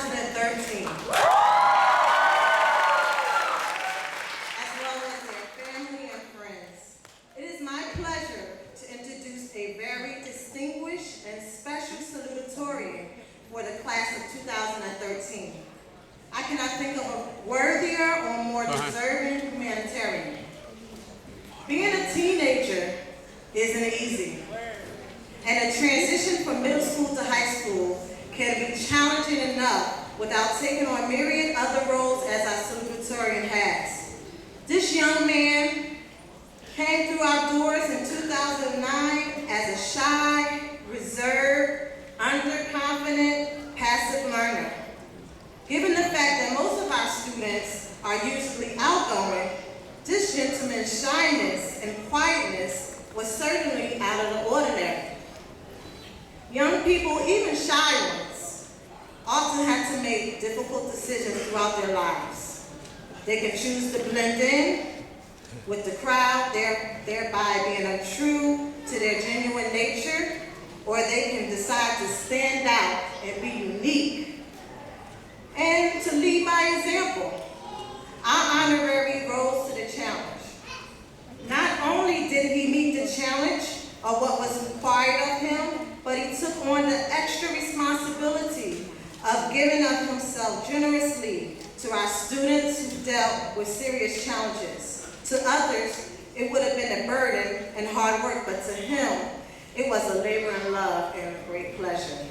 2013, as well as their family and friends. It is my pleasure to introduce a very distinguished and special salutatorian for the class of 2013. I cannot think of a worthier or more deserving humanitarian. Being a teenager isn't easy, and a transition from middle school to high school can be challenging enough without taking on myriad other roles as our salutatorian has. This young man came through our doors in 2009 as a shy, reserved, underconfident, passive learner. Given the fact that most of our students are usually outgoing, this gentleman's shyness and quietness was certainly out of the ordinary. Young people, even shy ones, often have to make difficult decisions throughout their lives. They can choose to blend in with the crowd, thereby being untrue to their genuine nature, or they can decide to stand out and be unique and to lead by example. Our honorary rose to the challenge. Not only did he meet the challenge of what was required of him, but he took on the extra responsibility of giving of himself generously to our students who dealt with serious challenges. To others, it would have been a burden and hard work, but to him, it was a labor of love and a great pleasure.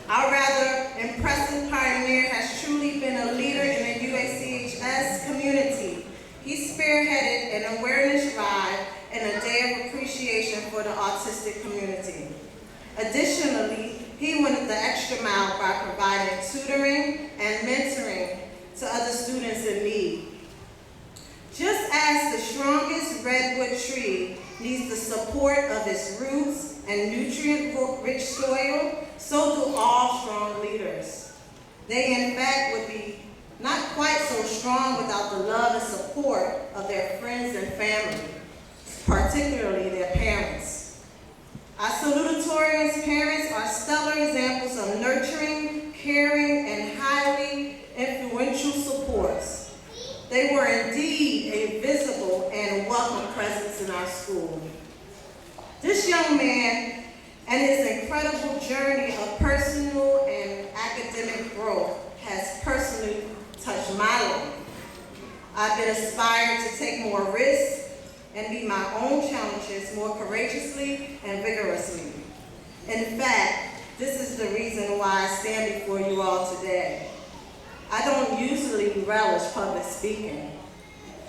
Our rather impressive pioneer has truly been a leader in the UACHS community. He spearheaded an awareness drive and a day of appreciation for the autistic community. Additionally, he went the extra mile by providing tutoring and mentoring to other students in need. Just as the strongest redwood tree needs the support of its roots and nutrient-rich soil, so do all strong leaders. They, in fact, would be not quite so strong without the love and support of their friends and family, particularly their parents. Our salutatorians' parents are stellar examples of nurturing, caring, and highly influential supports. They were indeed a visible and welcome presence in our school. This young man and his incredible journey of personal and academic growth has personally touched my life. I've been inspired to take more risks and meet my own challenges more courageously and vigorously. In fact, this is the reason why I stand before you all today. I don't usually relish public speaking.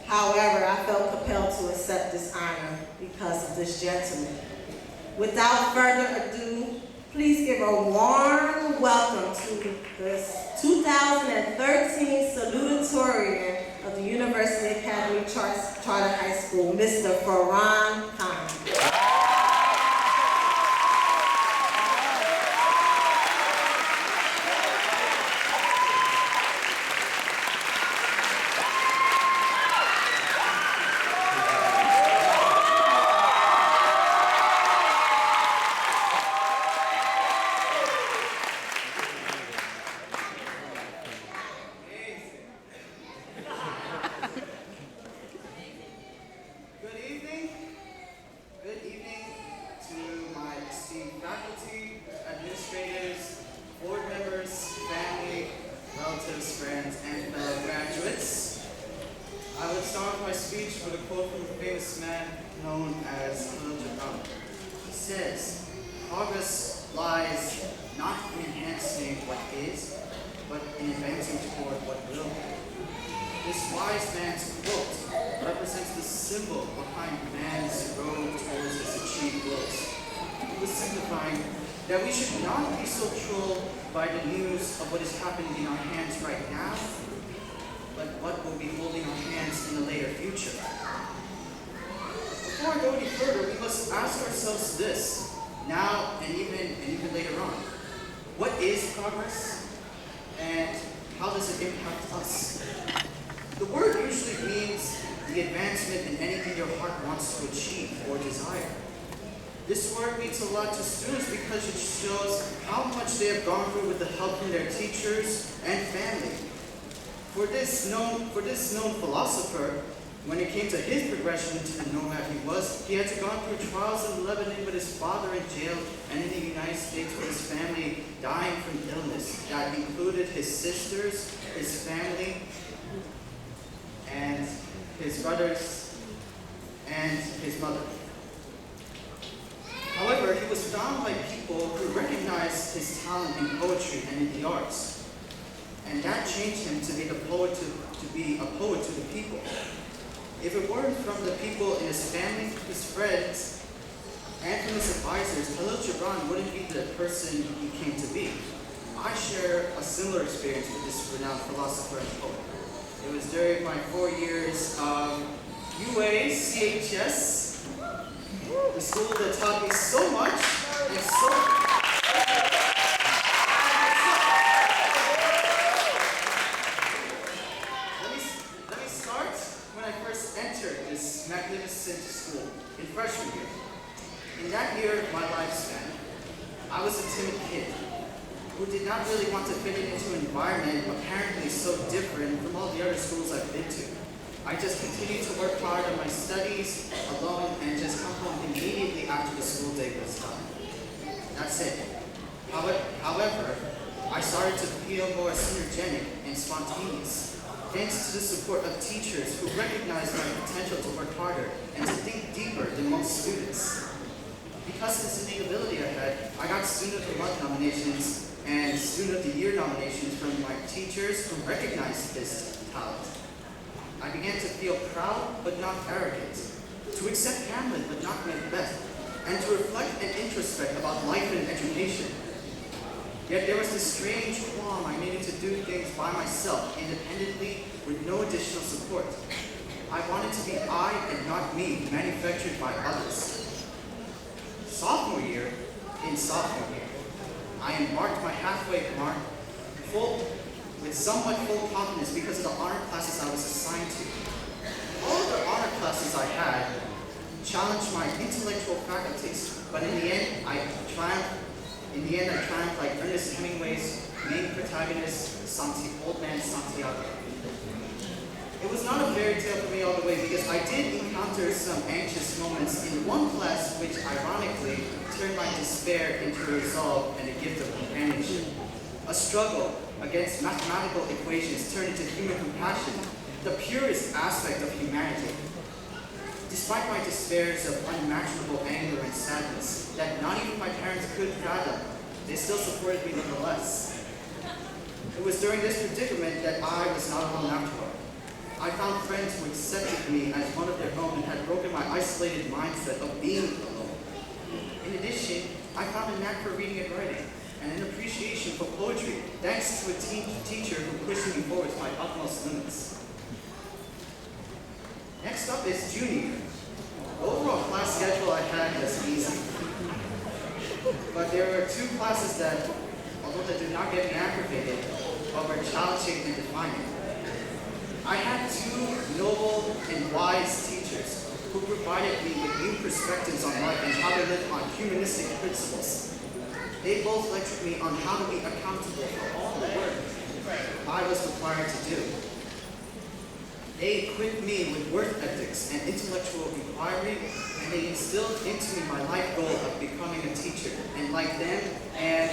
However, I felt compelled to accept this honor because of this gentleman. Without further ado, please give a warm welcome to the 2013 Salutatorian of the University Academy Charter High School, Mr. Farhan. Friends, and fellow graduates. I would start my speech with a quote from a famous man known as Salutatorian. He says, "Progress lies not in enhancing what is, but in advancing toward what will be." This wise man's quote represents the symbol behind man's road towards his achieved goals. He was signifying that we should not be so troubled by the news of what is happening in our hands right now, but what will be holding our hands in the later future. Before I go any further, we must ask ourselves this, now and even later on. What is progress? And how does it impact us? The word usually means the advancement in anything your heart wants to achieve or desire. This work means a lot to students because it shows how much they have gone through with the help from their teachers and family. For this known philosopher, when it came to his progression into the nomad he had to gone through trials in Lebanon with his father in jail and in the United States with his family dying from illness. That included his sisters, his family, and his brothers, and his mother. However, he was found by people who recognized his talent in poetry and in the arts. And that changed him to be a poet to the people. If it weren't from the people in his family, his friends, and from his advisors, Khalil Gibran wouldn't be the person he came to be. I share a similar experience with this renowned philosopher and poet. It was during my 4 years of UACHS, the school that taught me so much and so. Let me start when I first entered this magnificent school in freshman year. In that year of my lifespan, I was a timid kid who did not really want to fit into an environment apparently so different from all the other schools I've been to. I just continued to work hard on my studies alone and just come home immediately after the school day was done. That's it. However, I started to feel more synergetic and spontaneous, thanks to the support of teachers who recognized my potential to work harder and to think deeper than most students. Because of this innate ability I had, I got Student of the Month nominations and Student of the Year nominations from my teachers who recognized this talent. I began to feel proud but not arrogant, to accept Hamlet but not Macbeth, and to reflect and introspect about life and education. Yet there was this strange qualm I needed to do things by myself, independently, with no additional support. I wanted to be I and not me, manufactured by others. Sophomore year, I embarked my halfway mark with somewhat full confidence because of the honor classes I was assigned to. All of the honor classes I had challenged my intellectual faculties, but in the end, I triumphed like Ernest Hemingway's main protagonist, Old Man Santiago. It was not a fairy tale for me all the way because I did encounter some anxious moments in one class which ironically turned my despair into a resolve and a gift of companionship. A struggle against mathematical equations turned into human compassion, the purest aspect of humanity. Despite my despairs of unimaginable anger and sadness that not even my parents could fathom, they still supported me nonetheless. It was during this predicament that I was not alone after all. I found friends who accepted me as one of their own and had broken my isolated mindset of being alone. In addition, I found a knack for reading and writing, and an appreciation for poetry, thanks to a teacher who pushed me forward to my utmost limits. Next up is junior year. The overall class schedule I had was easy. But there were two classes that, although they did not get me aggravated, but were challenging and defining. I had two noble and wise teachers who provided me with new perspectives on life and how to live on humanistic principles. They both lectured me on how to be accountable for all the work I was required to do. They equipped me with work ethics and intellectual inquiry, and they instilled into me my life goal of becoming a teacher, and like them, and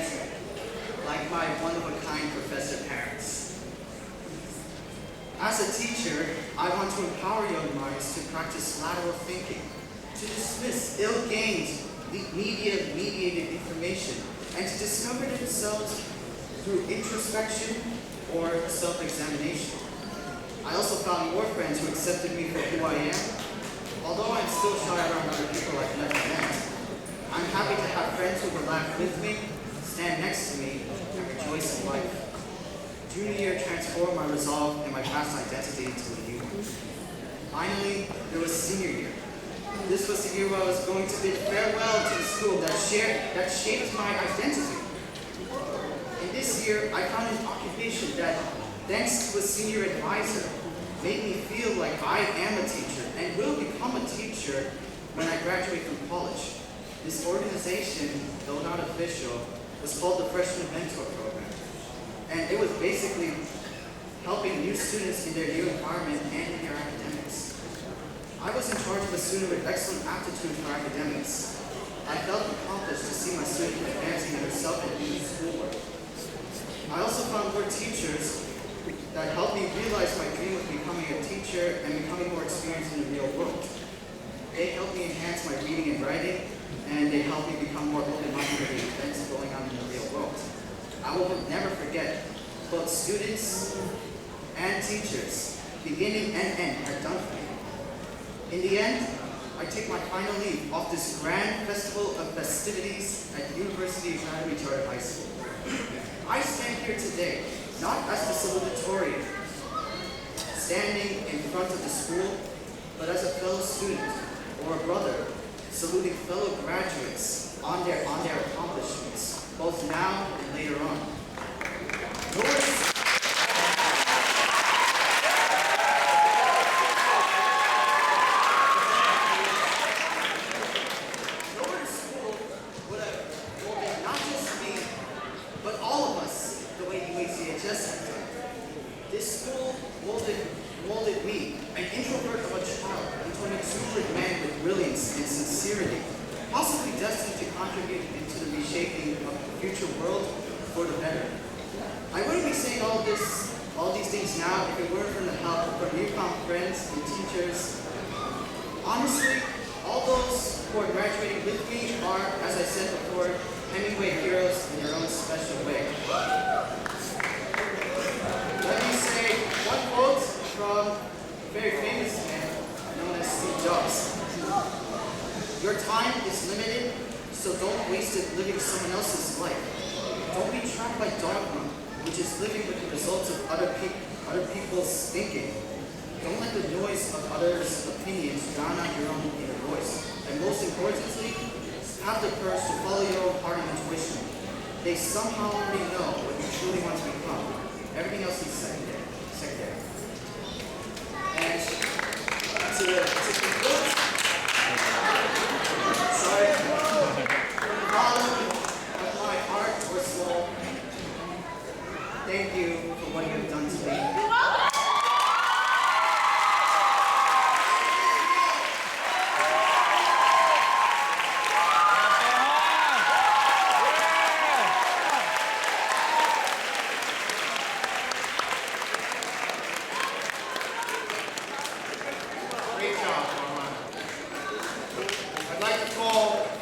like my one-of-a-kind professor parents. As a teacher, I want to empower young minds to practice lateral thinking, to dismiss ill-gained, media-mediated information, and to discover themselves through introspection or self-examination. I also found more friends who accepted me for who I am. Although I'm still shy around other people I've never met, I'm happy to have friends who will laugh with me, stand next to me, and rejoice in life. Junior year transformed my resolve and my past identity into a new one. Finally, there was senior year. This was the year where I was going to bid farewell to the school that shaped my identity. In this year, I found an occupation that, thanks to a senior advisor, made me feel like I am a teacher and will become a teacher when I graduate from college. This organization, though not official, was called the Freshman Mentor Program. And it was basically helping new students in their new environment and in their academics. I was in charge of a student with excellent aptitude for academics. I felt accomplished to see my student advancing herself and doing schoolwork. I also found more teachers that helped me realize my dream of becoming a teacher and becoming more experienced in the real world. They helped me enhance my reading and writing, and they helped me become more open-minded to the events going on in the real world. I will never forget both students and teachers, beginning and end, are done for me. In the end, I take my final leave off this grand festival of festivities at University Academy Charter High School. I stand here today, not as the salutatorian, standing in front of the school, but as a fellow student or a brother, saluting fellow graduates on their accomplishments, both now and later on. Nowhere in school would have molded not just me, but all of us the way UACHS has done. This school molded me, an introvert of a child, into an exuberant man with brilliance and sincerity, possibly destined to contribute into the reshaping of the future world for the better. I wouldn't be saying all these things now if it weren't for the help from newfound friends and teachers. Honestly, all those who are graduating with me are, as I said before, Hemingway heroes in their own special way. Let me say one quote from a very famous man known as Steve Jobs. Your time is limited, so don't waste it living someone else's life. Don't be trapped by dogma, which is living with the results of other people's thinking. Don't let the noise of others' opinions drown out your own inner voice. And most importantly, have the courage to follow your own heart and intuition. They somehow already know what you truly want to become. Everything else is secondary. And to conclude, sorry, from the bottom of my heart or soul, thank you for what you have done to me.